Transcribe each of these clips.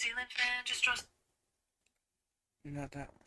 ceiling fan. Just draw. Not that one.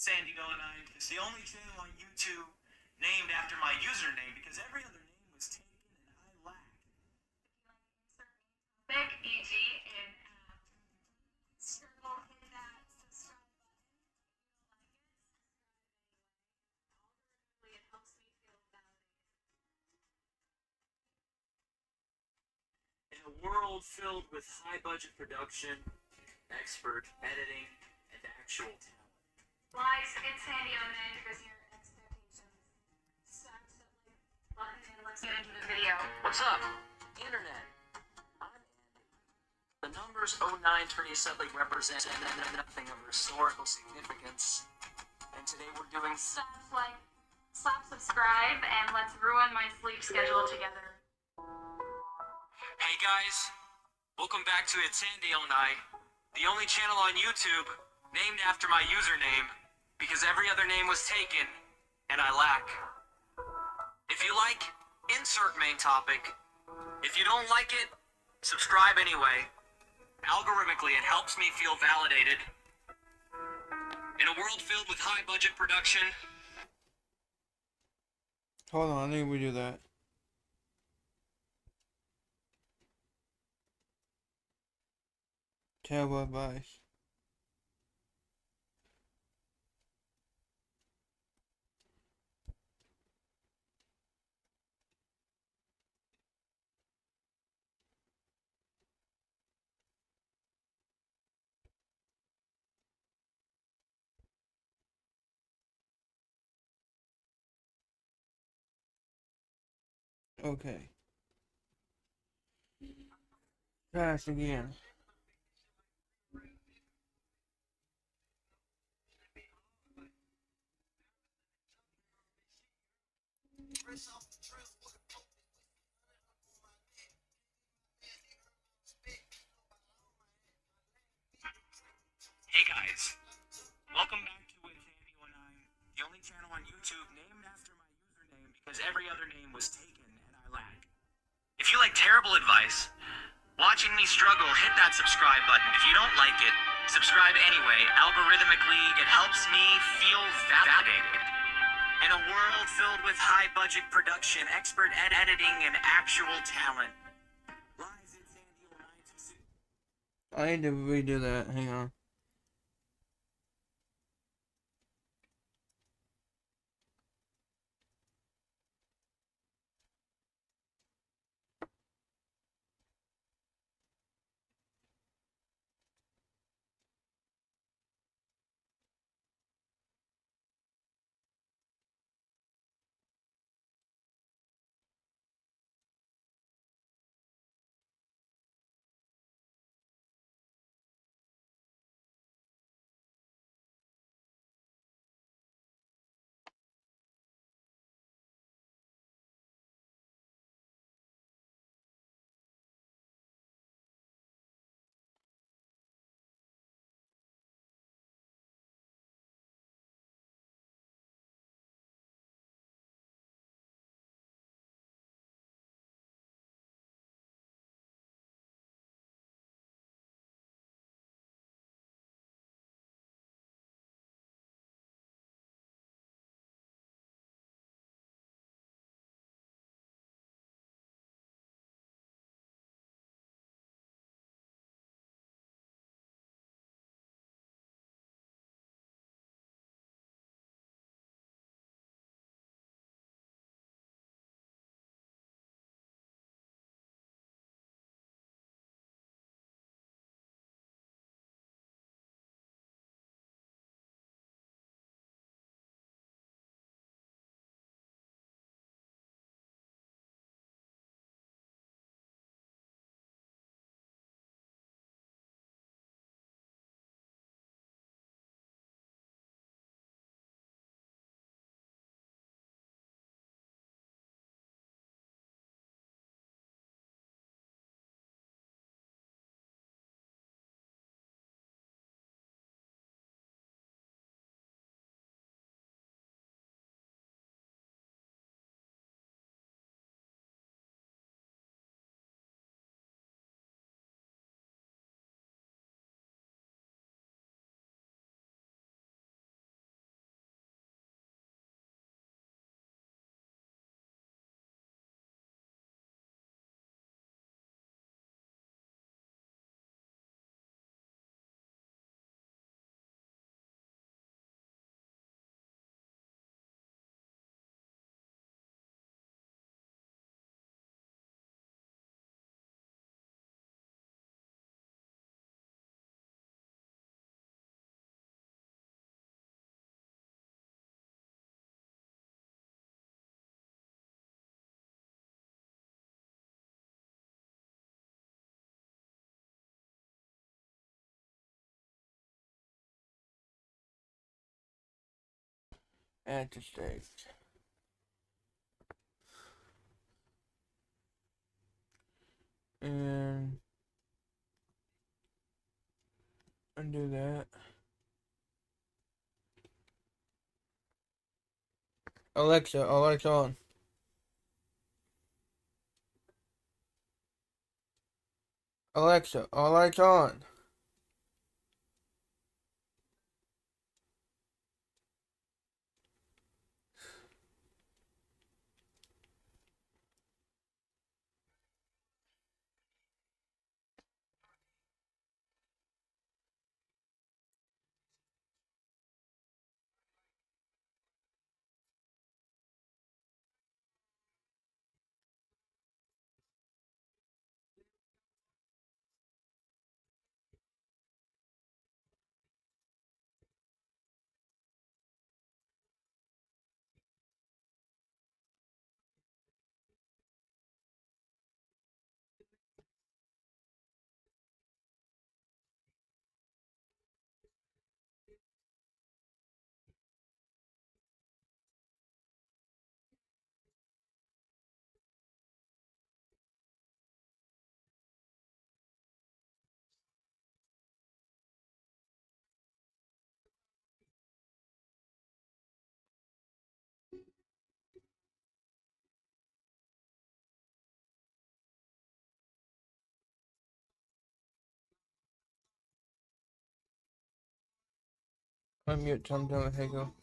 Sandy09. It's the only channel on YouTube named after my username because every other name was taken and I lack. E.g. in circle, hit that subscribe button. It helps me feel validated. In a world filled with high budget production, expert editing, and actual talent. Like it's Sandy09 because your expectations. Smash that like button and let's get into the video. What's up, Internet? I'm Andy. The numbers 0937 represent nothing of historical significance, and today we're doing Slap subscribe and let's ruin my sleep schedule together. Hey guys, welcome back to It's Sandy09, the only channel on YouTube named after my username because every other name was taken and I lack. If you like, insert main topic. If you don't like it, subscribe anyway. Algorithmically, it helps me feel validated. In a world filled with high budget production. Hold on, I need to redo that. Terrible advice. Okay. Try this again. Hey guys, welcome back to It's Sandy09, the only channel on YouTube named after my username because every other name was taken and I lack. If you like terrible advice, watching me struggle, hit that subscribe button. If you don't like it, subscribe anyway. Algorithmically, it helps me feel validated. In a world filled with high budget production, expert editing, and actual talent. Lies It's Sandy09. I need to redo that. Hang on. Add to state. And undo that. Alexa, all lights on. Alexa, all lights on. Unmute sometime. Hey, go.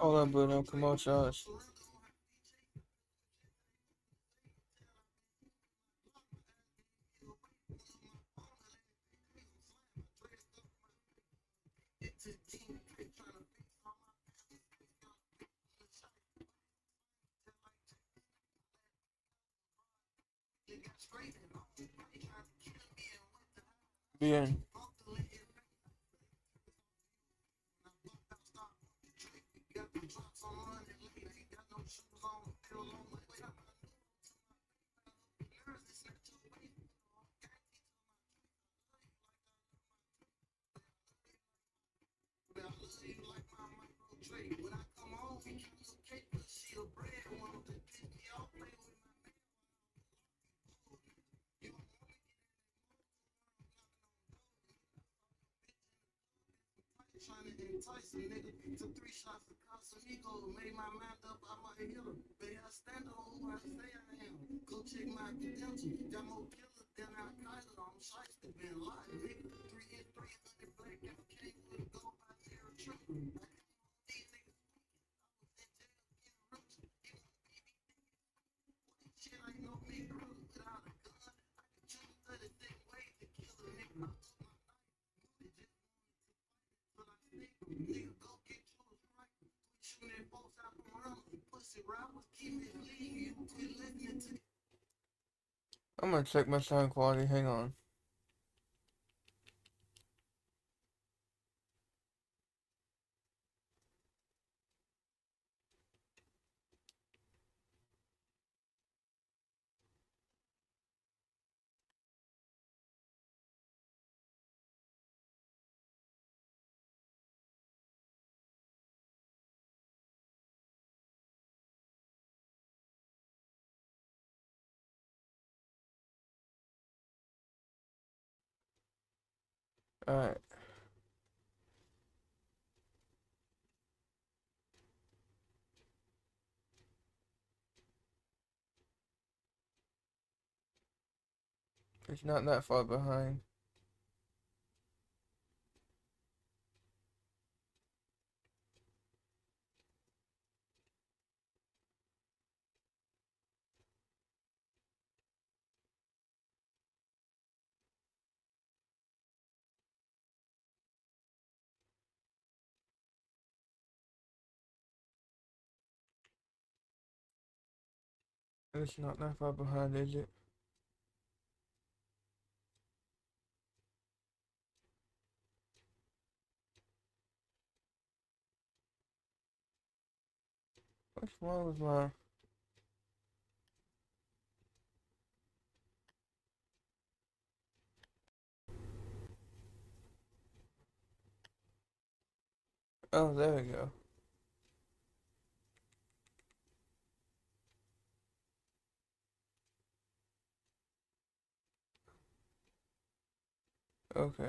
Hold on, Bruno. Come on, us. Bien. Trying to entice a nigga. Took 3 shots of Casamigo. Made my mind up, I might hit him. But I stand on who I say I am. Go check my credentials. Got more killers than Al Qaeda. I'm shiesty, been lying, nigga. 3 and 300 black out came with a gold by zero triple. These niggas shit ain't no me crew without a gun. I can choose 36 ways to kill a nigga. Nigga, go get you a striker. Quit shooting folks out from I'm gonna check my sound quality. Hang on. Alright. It's not that far behind. It's not that far behind, is it? What's wrong with my... Oh, there we go. Okay.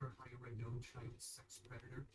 Ever hire a known child sex predator?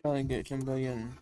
Trying to get somebody in.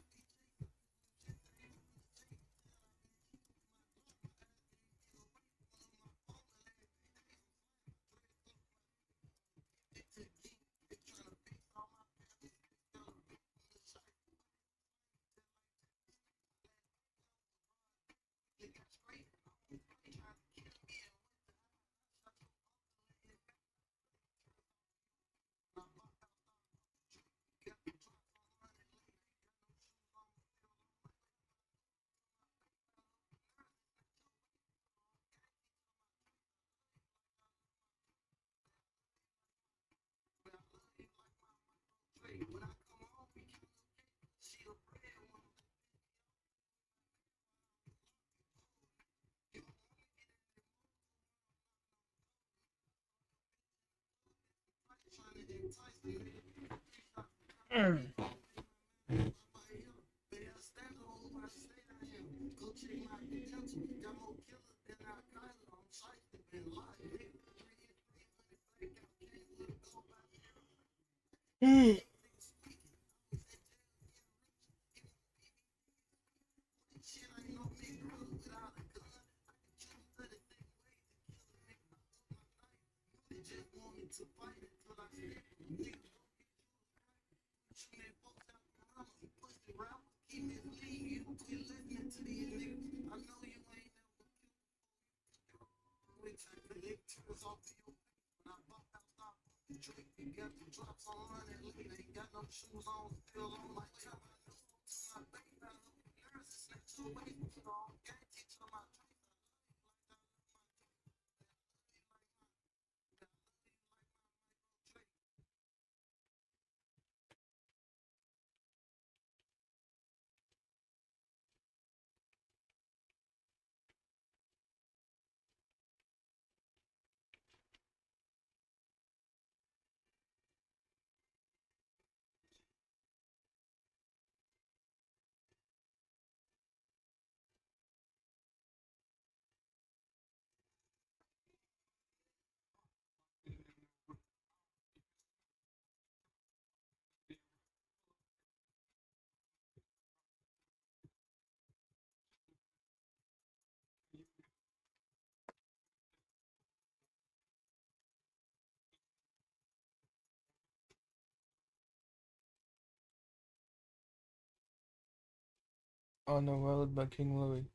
On the Road by King Louis.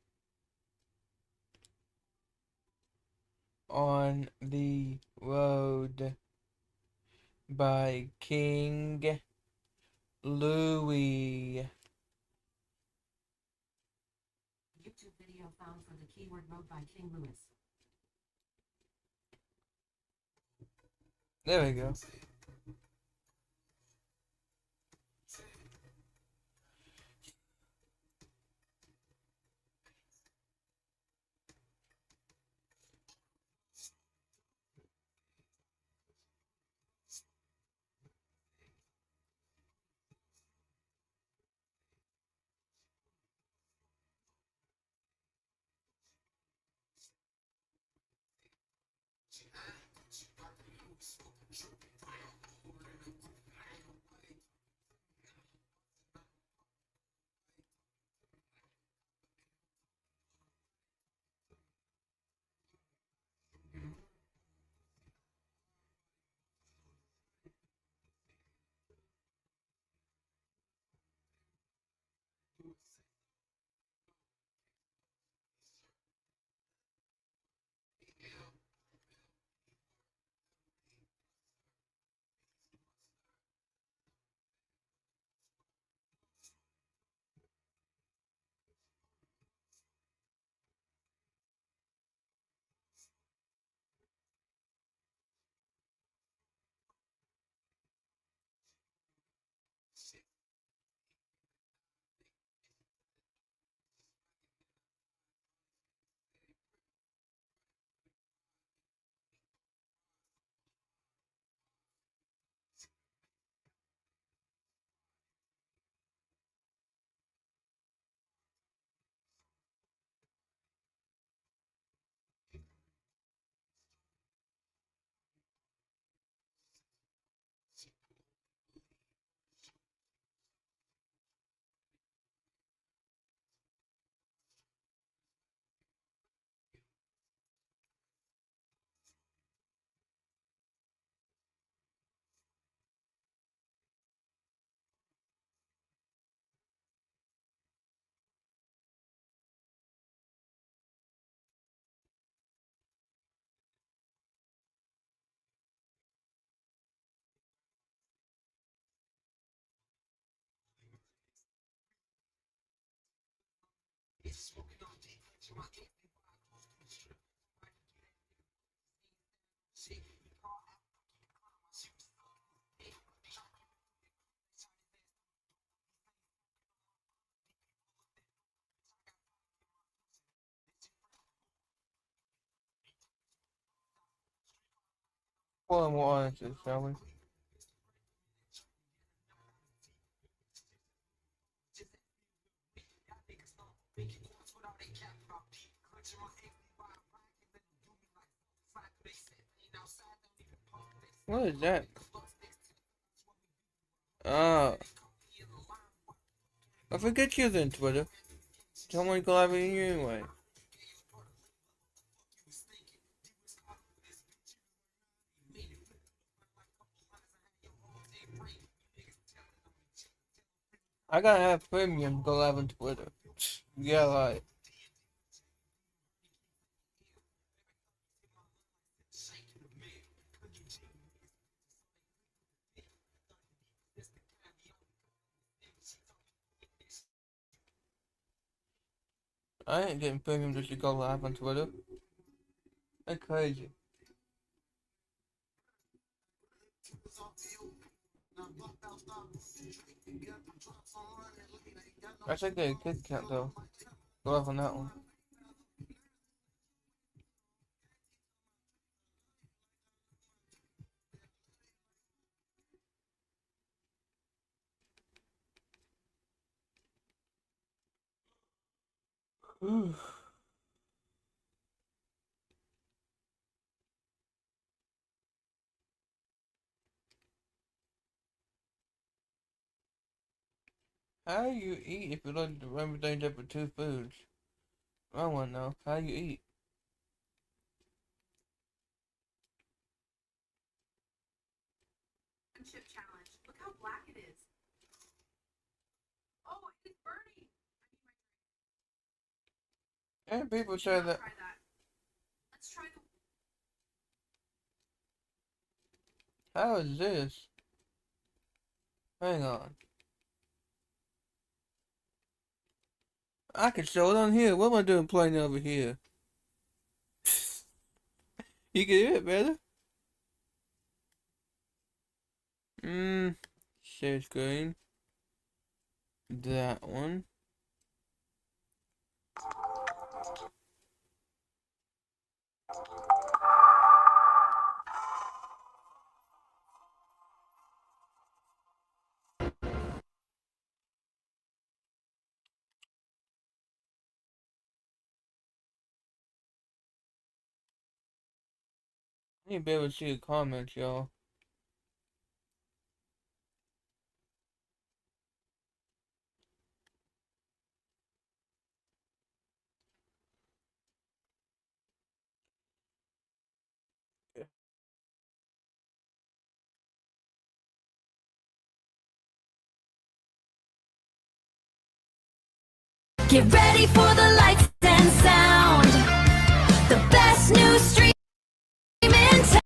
On the Road by King Louis. YouTube video found for the keyword Road by King Louis. There we go. Pull more answers, shall we? What is that? I forget you're on Twitter. Don't want to go live with you anyway. I gotta have premium to go live on Twitter. Yeah, like. I ain't getting premium just to go live on Twitter. That's crazy. I should get a kid count though. Go live on that one. How do you eat if you don't remember things up with two foods? I wanna know. How do you eat? Chip challenge. Look how black it is. Oh, it's burning. I need my drink. And people say that. Try that. Let's try the. How is this? Hang on. I can show it on here. What am I doing playing over here? You can hear it better. Share screen. That one. I need to be able to see the comments, y'all. Get ready for the lights and sound. The best new stream in town.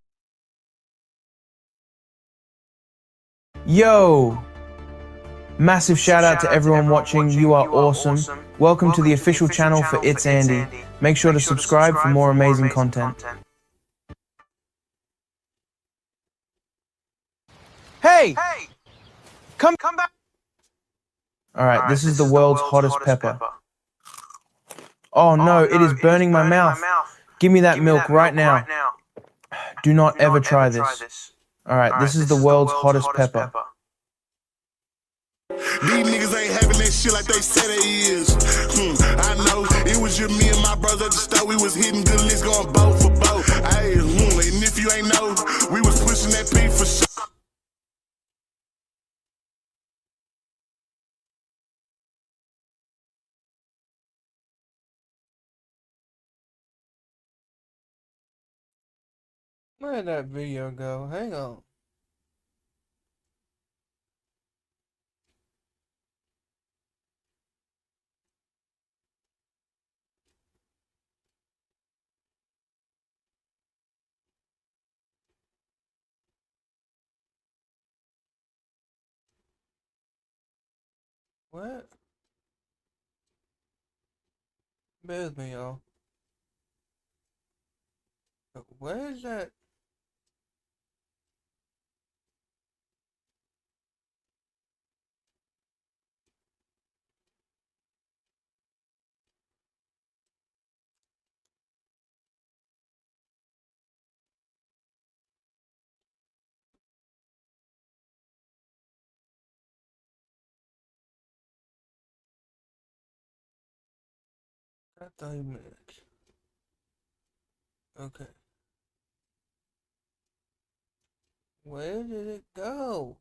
Yo! Massive shout out to everyone watching. You are awesome. Welcome to the official channel for It's Andy. Make sure to subscribe for more amazing content. Hey! Come back! Alright, this is the world's hottest pepper. Oh no, it is burning my mouth. Give me that milk right now. Do not ever try this. Alright, this is the world's hottest pepper. These niggas ain't having that shit like they said they is. I know it was just me and my brother at the store. We was hitting good licks going both for both. Hey, and if you ain't know, we was pushing that P for sure. Where did that video go? Hang on. What? Bear with me, y'all. Where is that? Got 30 minutes. Okay. Where did it go?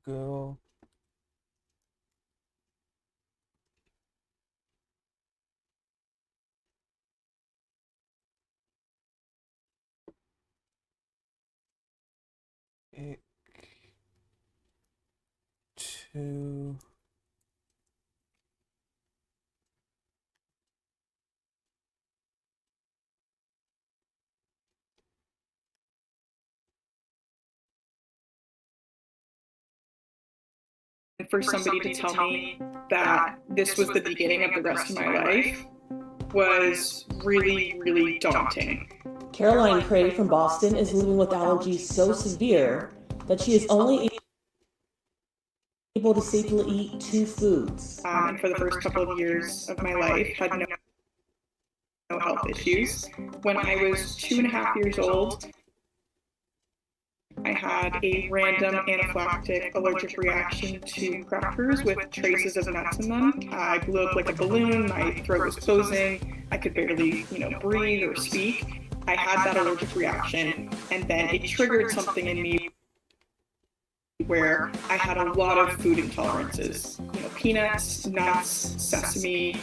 Girl. It to for somebody to tell me that this was the beginning of the rest of my life was really, really daunting. Caroline Craig from Boston is living with allergies so severe that she is only able to safely eat 2 foods. And for the first couple of years of my life, had no health issues. When I was 2.5 years old, I had a random anaphylactic allergic reaction to crackers with traces of nuts in them. I blew up like a balloon, my throat was closing, I could barely, breathe or speak. I had that allergic reaction, and then it triggered something in me where I had a lot of food intolerances. Peanuts, nuts, sesame,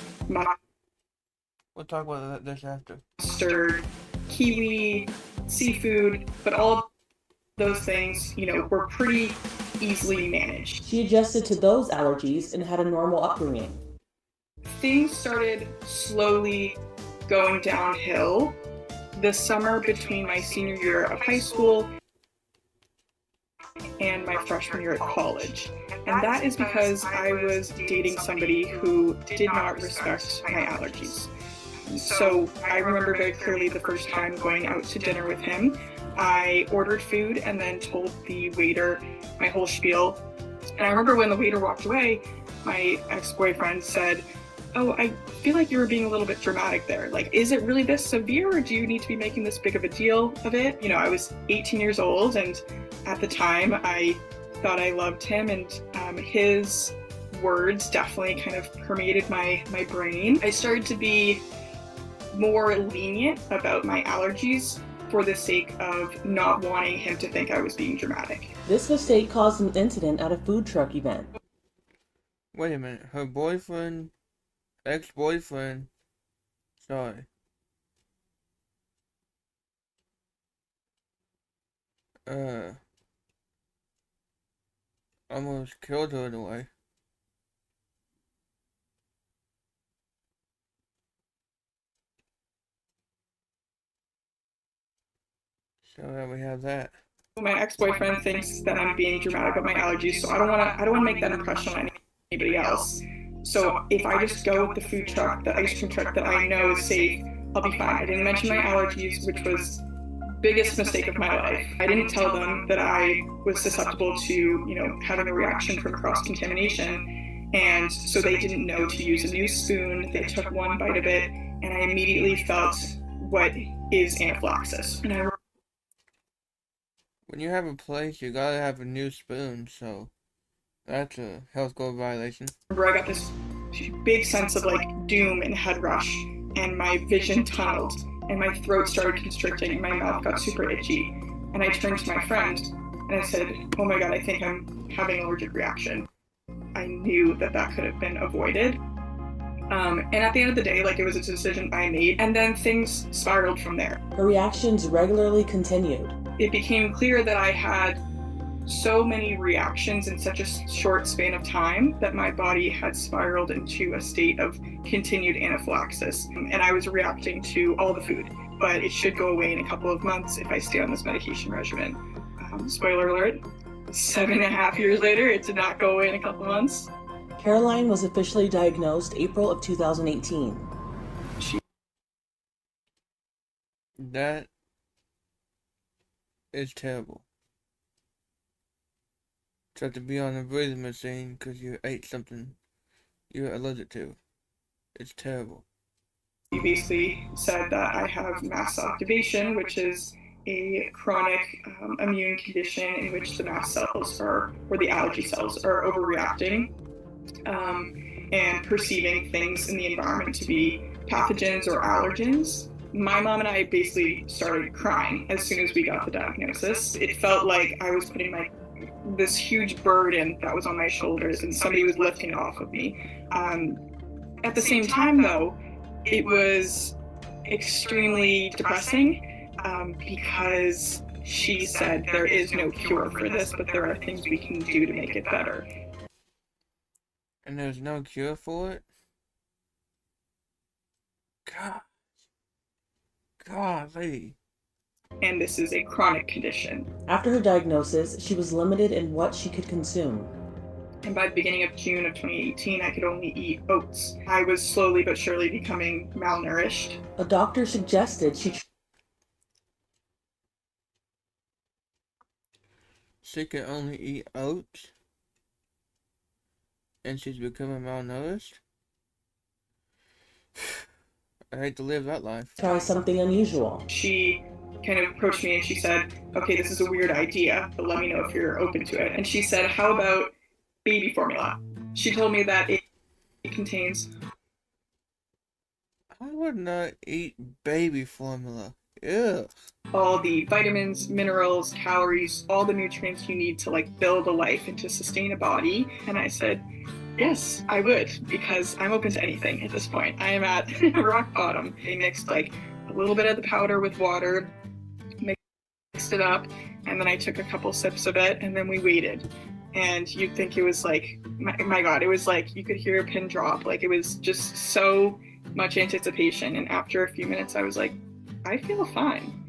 We'll talk about this after. mustard, kiwi, seafood, but all of those things, were pretty easily managed. She adjusted to those allergies and had a normal upbringing. Things started slowly going downhill the summer between my senior year of high school and my freshman year at college. And that is because I was dating somebody who did not respect my allergies. So I remember very clearly the first time going out to dinner with him. I ordered food and then told the waiter my whole spiel. And I remember when the waiter walked away, my ex-boyfriend said, "Oh, I feel like you were being a little bit dramatic there. Like, is it really this severe, or do you need to be making this big of a deal of it?" I was 18 years old, and at the time I thought I loved him, and his words definitely kind of permeated my brain. I started to be more lenient about my allergies for the sake of not wanting him to think I was being dramatic. This mistake caused an incident at a food truck event. Wait a minute. Her boyfriend, ex-boyfriend, sorry. Almost killed her in a way. So now we have that. My ex-boyfriend thinks that I'm being dramatic about my allergies, so I don't want to make that impression on anybody else. So if I just go with the food truck, the ice cream truck that I know is safe, I'll be fine. I didn't mention my allergies, which was the biggest mistake of my life. I didn't tell them that I was susceptible to, having a reaction from cross-contamination. And so they didn't know to use a new spoon. They took one bite of it, and I immediately felt what is anaphylaxis. And when you have a plate, you gotta have a new spoon, so that's a health code violation. I got this big sense of doom and head rush, and my vision tunneled, and my throat started constricting, and my mouth got super itchy. And I turned to my friend, and I said, "Oh my God, I think I'm having an allergic reaction." I knew that could have been avoided. And at the end of the day, it was a decision I made, and then things spiraled from there. Her reactions regularly continued. It became clear that I had so many reactions in such a short span of time that my body had spiraled into a state of continued anaphylaxis. And I was reacting to all the food, but it should go away in a couple of months if I stay on this medication regimen. Spoiler alert, 7.5 years later, it did not go away in a couple of months. Caroline was officially diagnosed April of 2018. That is terrible. To have to be on a breathing machine because you ate something you're allergic to. It's terrible. He basically said that I have mast cell activation, which is a chronic immune condition in which the mast cells or the allergy cells are overreacting and perceiving things in the environment to be pathogens or allergens. My mom and I basically started crying as soon as we got the diagnosis. It felt like I was putting this huge burden that was on my shoulders and somebody was lifting it off of me. At the same time, though, it was extremely depressing because she said there is no cure for this, but there are things we can do to make it better. And there's no cure for it? Golly. And this is a chronic condition. After her diagnosis, she was limited in what she could consume. And by the beginning of June of 2018, I could only eat oats. I was slowly but surely becoming malnourished. A doctor suggested she can only eat oats, and she's becoming malnourished. I hate to live that life. try something unusual. She kind of approached me and she said, okay, this is a weird idea, but let me know if you're open to it. And she said, how about baby formula? She told me that it contains... I would not eat baby formula. Ew. all the vitamins, minerals, calories, all the nutrients you need to like build a life and to sustain a body. And I said, yes, I would, because I'm open to anything at this point. I am at rock bottom. They mixed like a little bit of the powder with water, mixed it up, and then I took a couple sips of it, and then we waited. And you'd think it was like, my God, it was like you could hear a pin drop. Like it was just so much anticipation. And after a few minutes, I was like, I feel fine.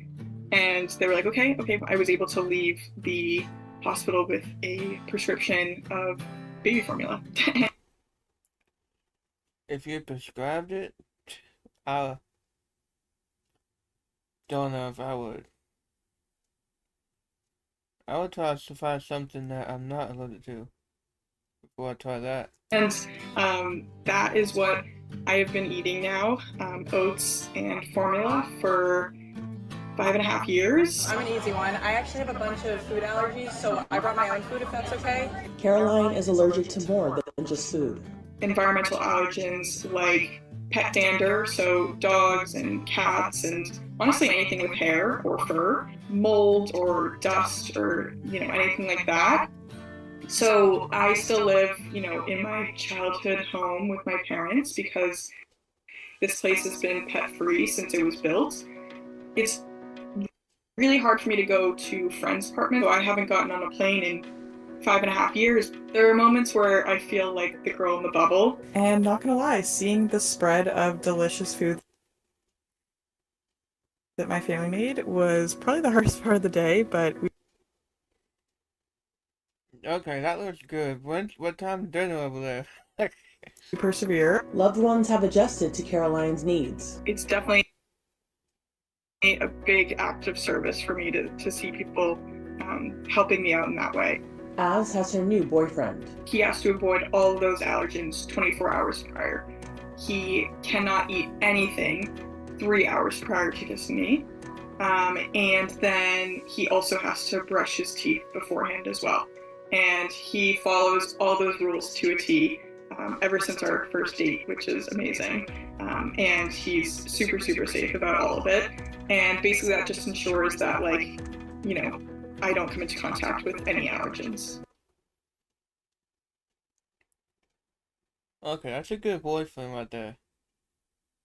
And they were like, okay. I was able to leave the hospital with a prescription of baby formula. If you prescribed it, I don't know if I would. I would try to find something that I'm not allergic to before I try that. And that is what I have been eating now, oats and formula for 5.5 years. I'm an easy one. I actually have a bunch of food allergies, so I brought my own food if that's okay. Caroline is allergic to more than just food. Environmental allergens like pet dander, so dogs and cats and honestly anything with hair or fur, mold or dust or, anything like that. So I still live, in my childhood home with my parents because this place has been pet-free since it was built. It's really hard for me to go to friends' apartments, so I haven't gotten on a plane in 5.5 years. There are moments where I feel like the girl in the bubble. And not gonna lie, seeing the spread of delicious food that my family made was probably the hardest part of the day, but Okay, that looks good. What time dinner over there? we persevere. Loved ones have adjusted to Caroline's needs. It's definitely a big act of service for me to see people helping me out in that way. Az has her new boyfriend. He has to avoid all of those allergens 24 hours prior. He cannot eat anything 3 hours prior to kissing me. And then he also has to brush his teeth beforehand as well. And he follows all those rules to a T ever since our first date, which is amazing. And he's super, super safe about all of it. And basically that just ensures that, I don't come into contact with any allergens. Okay, that's a good boyfriend right there.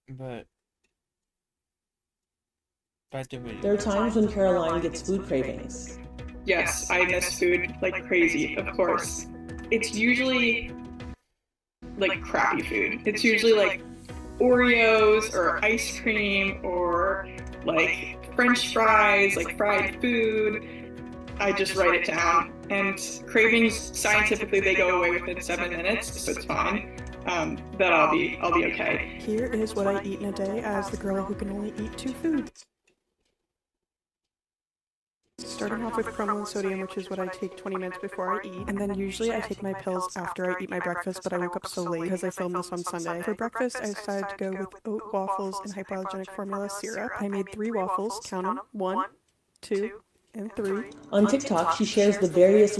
But back to video. There are times when Caroline gets food cravings. Yes, I miss food like crazy, of course. It's usually like crappy food. It's usually like Oreos or ice cream or like French fries, like fried food. I just write it down. And cravings, scientifically, they go away within 7 minutes, so it's fine. That I'll be okay. Here is what I eat in a day as the girl who can only eat 2 foods. Starting off with cromolyn sodium, which is what I take 20 minutes before I eat, and then usually I take my pills after I eat my breakfast, but I woke up so late because I filmed this on Sunday. For breakfast, I decided to go with oat waffles and hypoallergenic formula syrup. I made 3 waffles, count them, 1, 2, and 3. On TikTok, she shares the various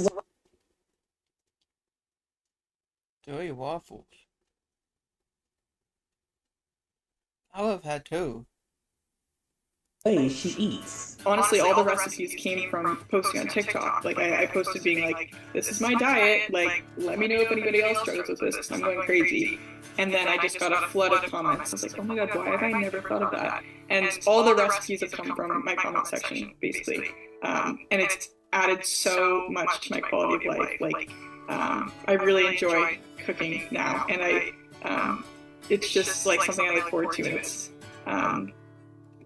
3 waffles. I would have had 2. ways she eats. Honestly, all the recipes came from posting on TikTok. Like, I posted being like, this is my diet, like, let me know if anybody else struggles with this, because I'm going crazy. And then I just got a flood of comments. I was like, oh my god, why have I never thought of that? And all the recipes have come from my comment section, basically. And it's added so much to my quality of life. Like, I really enjoy cooking now, and it's just like something I look forward to. It's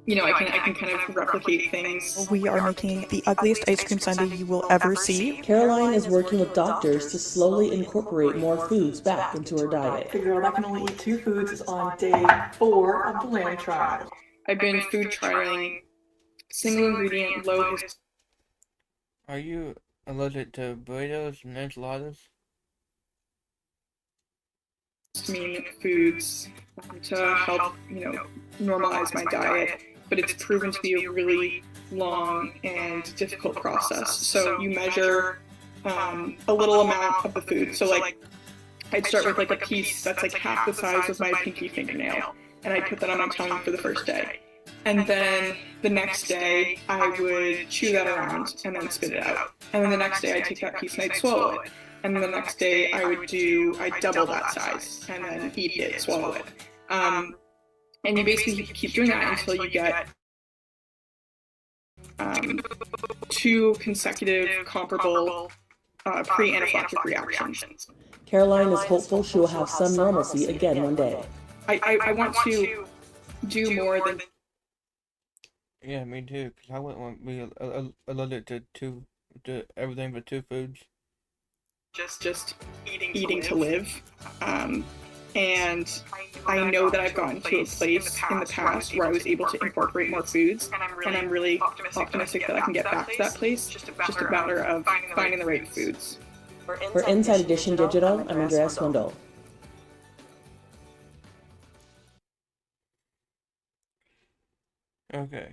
I can kind of replicate things. We are making the ugliest ice cream sundae you will ever see. Caroline is working with doctors to slowly incorporate more foods back into her diet. The girl that can only eat 2 foods is on day 4 of the lamb trial. I've been food trialing single ingredient, low Are you allergic to burritos and enchiladas? histamine foods to help, normalize my diet, but it's proven to be a really long and difficult process. So you measure a little amount of the food. So like I'd start with like a piece that's like half the size of my pinky fingernail, and I'd put that on my tongue for the first day. And then the next day I would chew that around and then spit it out. And then the next day I'd take that piece and I'd swallow it. And then the next day I'd double that size and then eat it, swallow it. And you basically keep doing that until you get 2 consecutive comparable pre-anaphylactic reactions. Caroline is hopeful she will have some normalcy again one day. I want to do more than... Yeah, me too, because I wouldn't want to be allergic to everything but 2 foods. Just eating to live. And I know that I've gotten to a place in the past where I was able to incorporate more foods, and I'm really optimistic that I can get back to that place. Just a matter of finding the right foods. For Inside Edition Digital, I'm Andrea Swindle. Okay.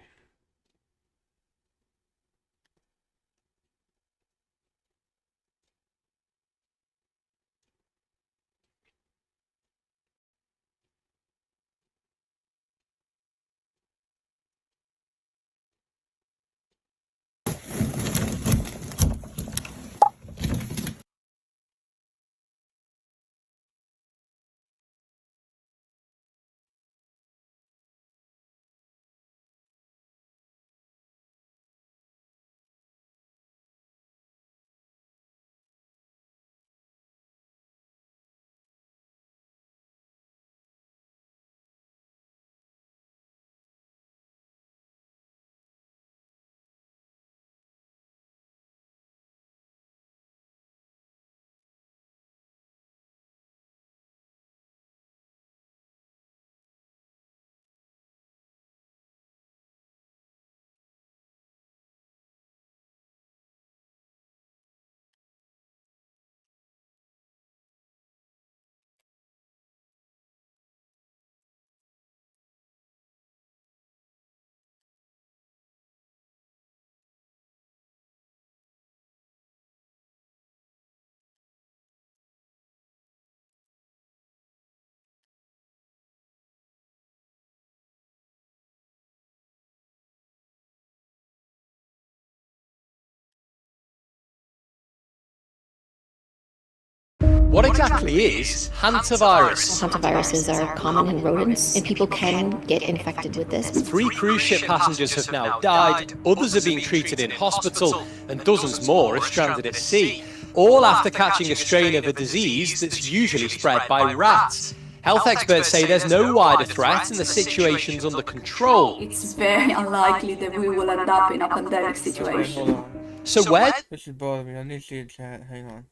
What exactly is hantavirus? Hantaviruses are common in rodents, and people can get infected with this. 3 cruise ship passengers have now died, others are being treated in hospital, and dozens more are stranded at sea, all after catching a strain of a disease that's usually spread by rats. Health experts say there's no wider threat and the situation's under control. It's very unlikely that we will end up in a pandemic situation. So where... This is bothering me. I need to see the chat. Hang on.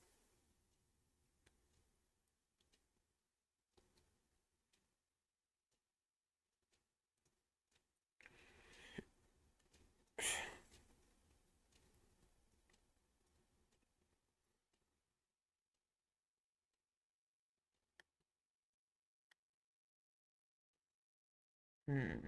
Hmm.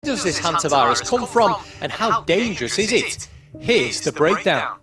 does this hantavirus come from, and how dangerous is it? Here's the breakdown.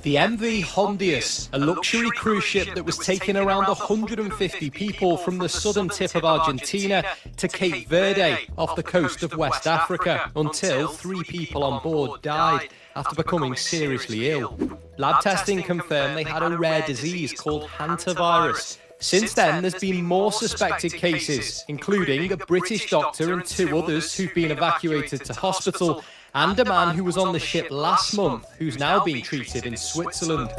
The MV Hondius, a luxury cruise ship that was taking around 150 people from the southern tip of Argentina to Cape Verde off the coast of West Africa, until 3 people on board died after becoming seriously ill. Lab testing confirmed they had a rare disease called hantavirus. Since then, there's been more suspected cases, including a British doctor and 2 others who've been evacuated to hospital, and a man who was on the ship last month who's now being treated in Switzerland.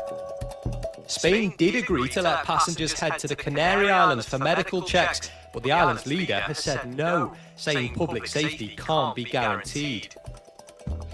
Spain did agree to let passengers head to the Canary Islands for medical checks, but the island's leader has said no, saying public safety can't be guaranteed.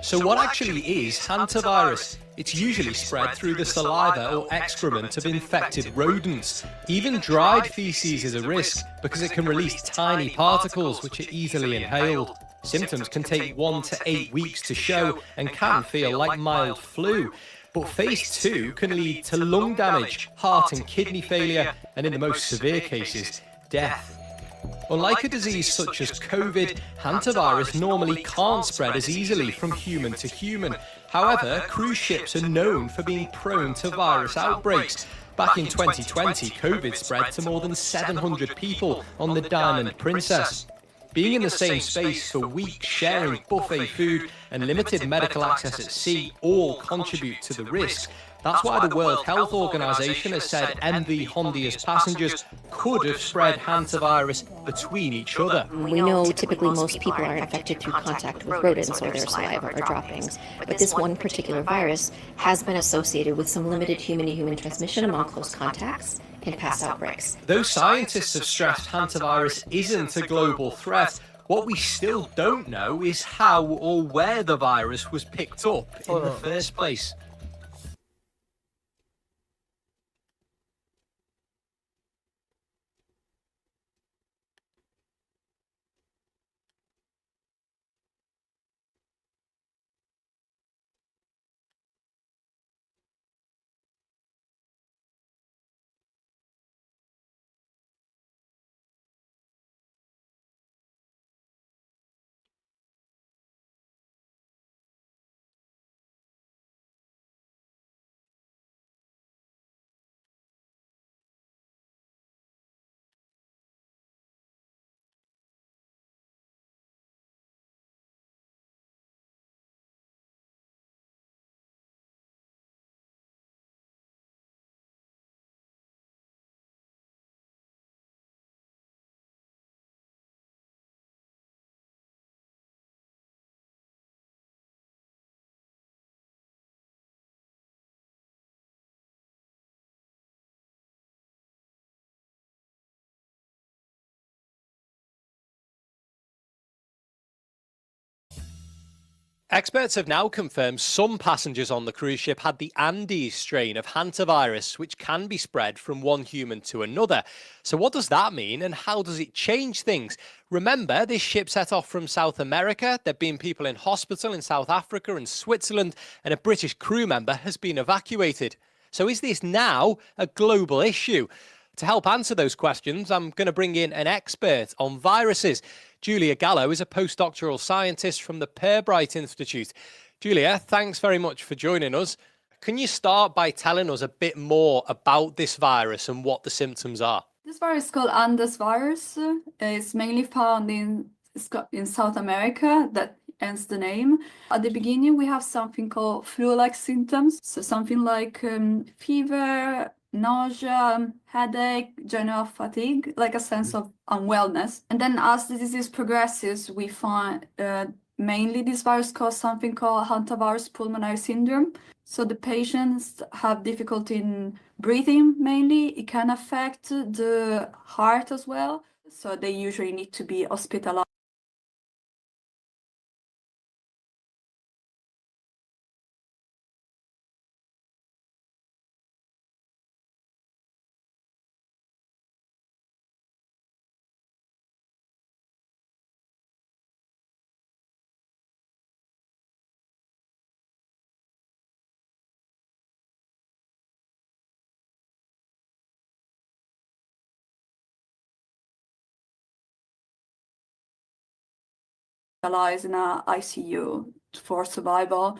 So what actually is hantavirus? It's usually spread through the saliva or excrement of infected rodents. Even dried feces is a risk because it can release tiny particles which are easily inhaled. Symptoms can take 1 to 8 weeks to show and can feel like mild flu. But phase 2 can lead to lung damage, heart and kidney failure, and in the most severe cases, death. Unlike a disease such as COVID, hantavirus normally can't spread as easily from human to human. However, cruise ships are known for being prone to virus outbreaks. Back in 2020, COVID spread to more than 700 people on the Diamond Princess. Being in the same space for weeks, sharing buffet food and limited medical access at sea all contribute to the risk. That's why the World Health Organization has said MV Hondius passengers could have spread hantavirus between each other. We know typically most people are infected through contact with rodents or their saliva or droppings, but this one particular virus has been associated with some limited human-to-human transmission among close contacts in past outbreaks. Though scientists have stressed hantavirus isn't a global threat, what we still don't know is how or where the virus was picked up in the first place. Experts have now confirmed some passengers on the cruise ship had the Andes strain of hantavirus, which can be spread from one human to another. So what does that mean, and how does it change things? Remember, this ship set off from South America. There have been people in hospital in South Africa and Switzerland, and a British crew member has been evacuated. So is this now a global issue? To help answer those questions, I'm going to bring in an expert on viruses. Julia Gallo is a postdoctoral scientist from the Pirbright Institute. Julia, thanks very much for joining us. Can you start by telling us a bit more about this virus and what the symptoms are? This virus is called Andes virus. It's mainly found in South America. That ends the name. At the beginning, we have something called flu-like symptoms. So something like fever, nausea, headache, general fatigue, like a sense of unwellness. And then as the disease progresses, we find mainly this virus causes something called hantavirus pulmonary syndrome. So the patients have difficulty in breathing mainly. It can affect the heart as well. So they usually need to be hospitalized. hospitalized in a ICU for survival.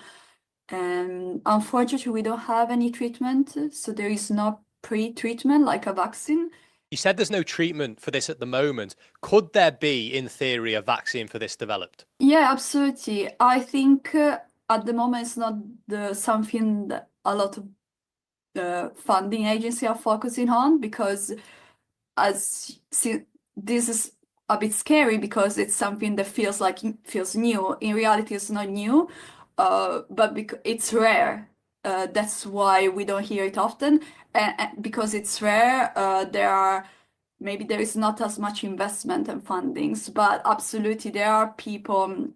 And unfortunately, we don't have any treatment, so there is no pre-treatment like a vaccine. You said there's no treatment for this at the moment. Could there be, in theory, a vaccine for this developed? Yeah, absolutely. I think at the moment it's not something that a lot of funding agencies are focusing on, because this is a bit scary because it's something that feels new. In reality, it's not new, but it's rare. That's why we don't hear it often, and because it's rare, maybe there is not as much investment and fundings, but absolutely there are people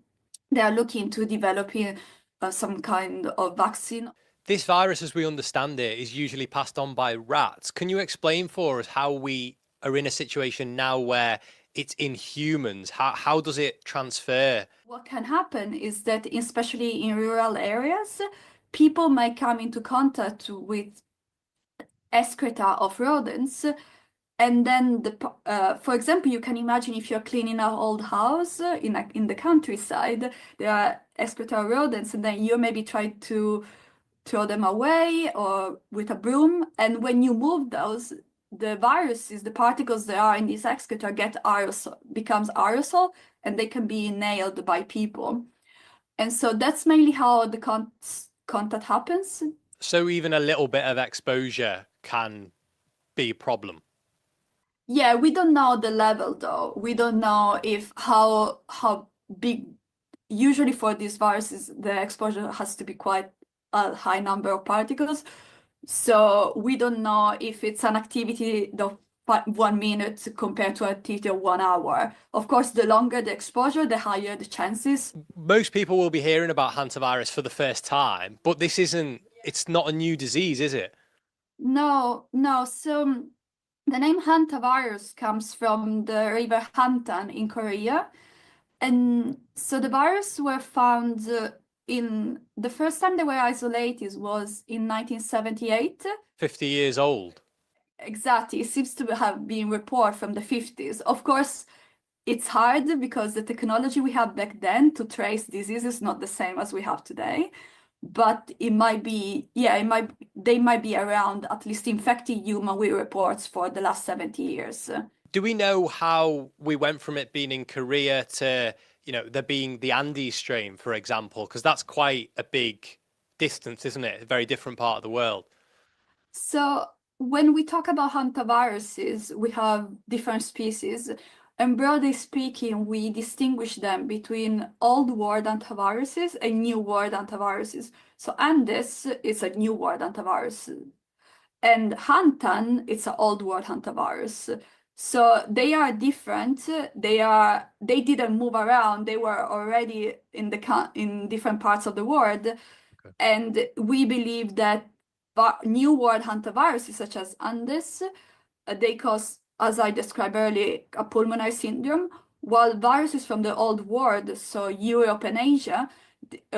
that are looking to developing some kind of vaccine. This virus, as we understand it, is usually passed on by rats. Can you explain for us how we are in a situation now where it's in humans? How does it transfer? What can happen is that, especially in rural areas, people may come into contact with excreta of rodents, and then for example, you can imagine if you're cleaning an old house in the countryside, there are excreta of rodents, and then you maybe try to throw them away or with a broom, and when you move those, the viruses, the particles that are in these excreta becomes aerosol, and they can be nailed by people. And so that's mainly how the contact happens. So even a little bit of exposure can be a problem. Yeah, we don't know the level though. We don't know if how big. Usually for these viruses, the exposure has to be quite a high number of particles. So we don't know if it's an activity of 1 minute compared to an activity of 1 hour. Of course, the longer the exposure, the higher the chances. Most people will be hearing about hantavirus for the first time, but it's not a new disease, is it? No. So the name hantavirus comes from the river Hantan in Korea. And so the virus were found in the first time they were isolated was in 1978. 50 years old. Exactly. It seems to have been reported from the 50s. Of course, it's hard because the technology we had back then to trace disease is not the same as we have today. But it might be, they might be around at least infecting human with reports for the last 70 years. Do we know how we went from it being in Korea to, there being the Andes strain, for example? Because that's quite a big distance, isn't it? A very different part of the world. So when we talk about hantaviruses, we have different species. And broadly speaking, we distinguish them between old world hantaviruses and new world hantaviruses. So Andes is a new world hantavirus. And Hantan, it's an old world hantavirus. So they are different. They didn't move around. They were already in different parts of the world. Okay. And we believe that new world hantaviruses such as Andes, they cause, as I described earlier, a pulmonary syndrome, while viruses from the old world, so Europe and Asia,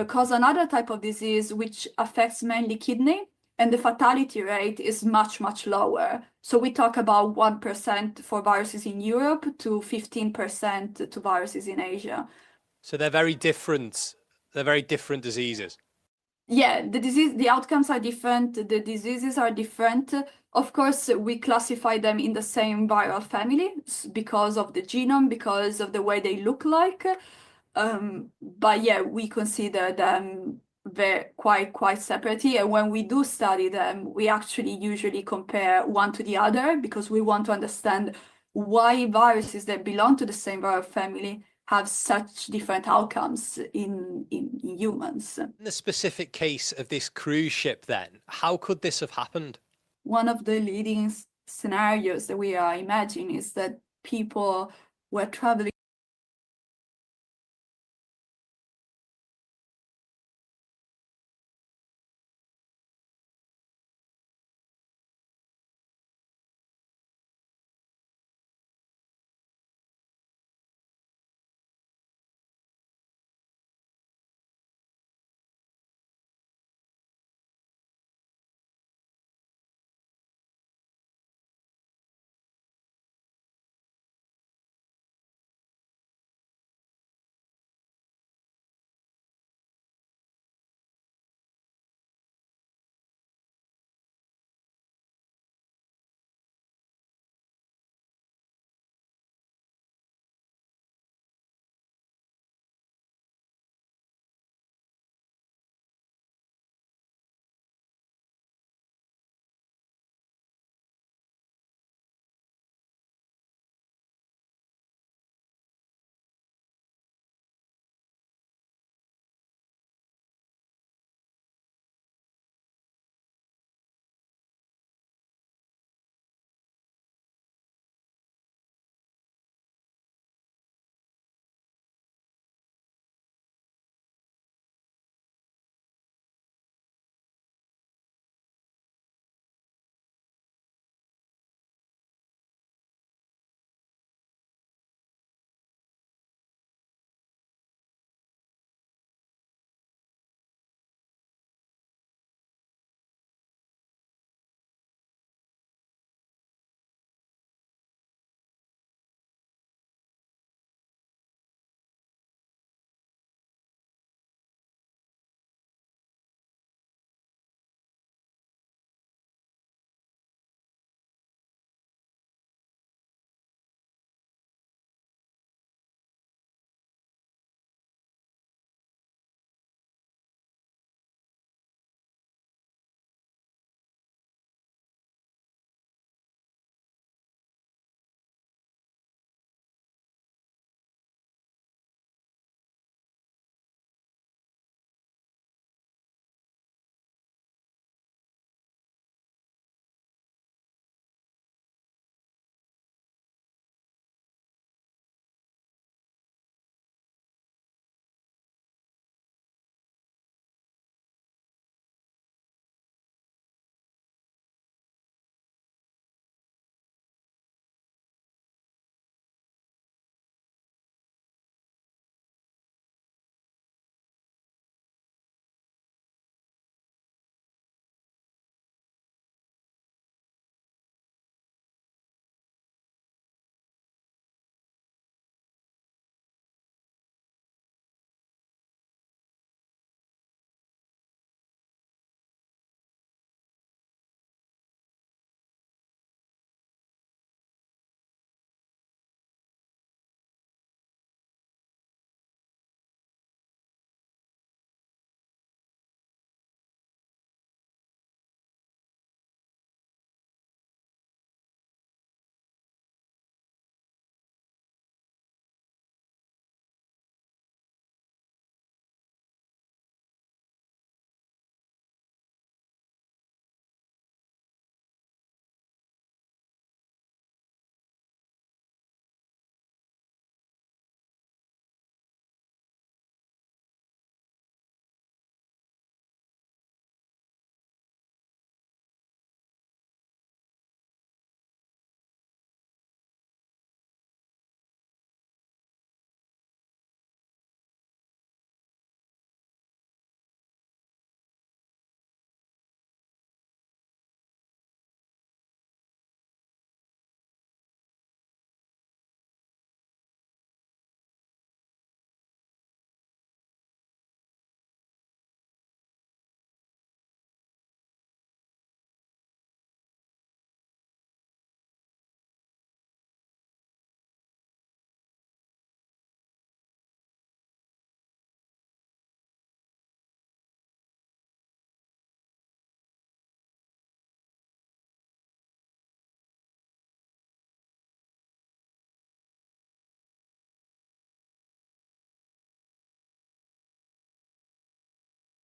cause another type of disease which affects mainly kidney, and the fatality rate is much, much lower. So we talk about 1% for viruses in Europe to 15% to viruses in Asia. So they're very different. They're very different diseases. Yeah, the outcomes are different, the diseases are different. Of course, we classify them in the same viral family because of the genome, because of the way they look like. But yeah, we consider them quite separately. And when we do study them, we actually usually compare one to the other because we want to understand why viruses that belong to the same viral family have such different outcomes in humans. In the specific case of this cruise ship then, how could this have happened? One of the leading scenarios that we are imagining is that people were traveling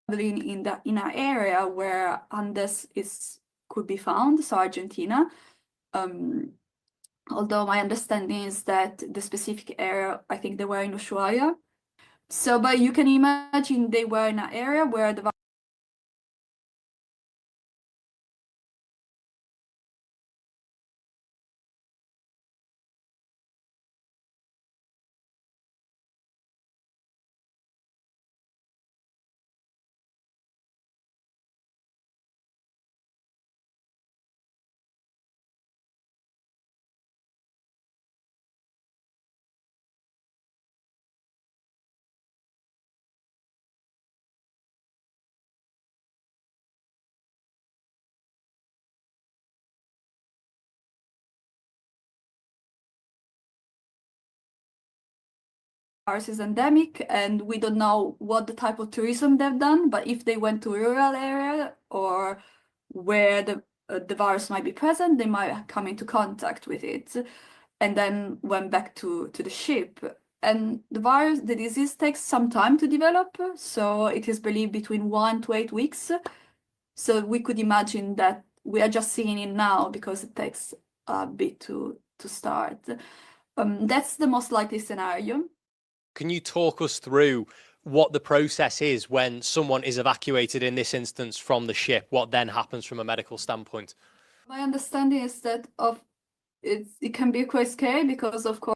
in an area where Andes could be found, so Argentina. Although my understanding is that the specific area, I think they were in Ushuaia. So, but you can imagine they were in an area where the virus is endemic, and we don't know what the type of tourism they've done, but if they went to a rural area or where the virus might be present, they might come into contact with it and then went back to the ship. And the disease takes some time to develop, so it is believed between 1 to 8 weeks. So we could imagine that we are just seeing it now because it takes a bit to start. That's the most likely scenario. Can you talk us through what the process is when someone is evacuated, in this instance, from the ship? What then happens from a medical standpoint? My understanding is that it can be quite scary because, of course,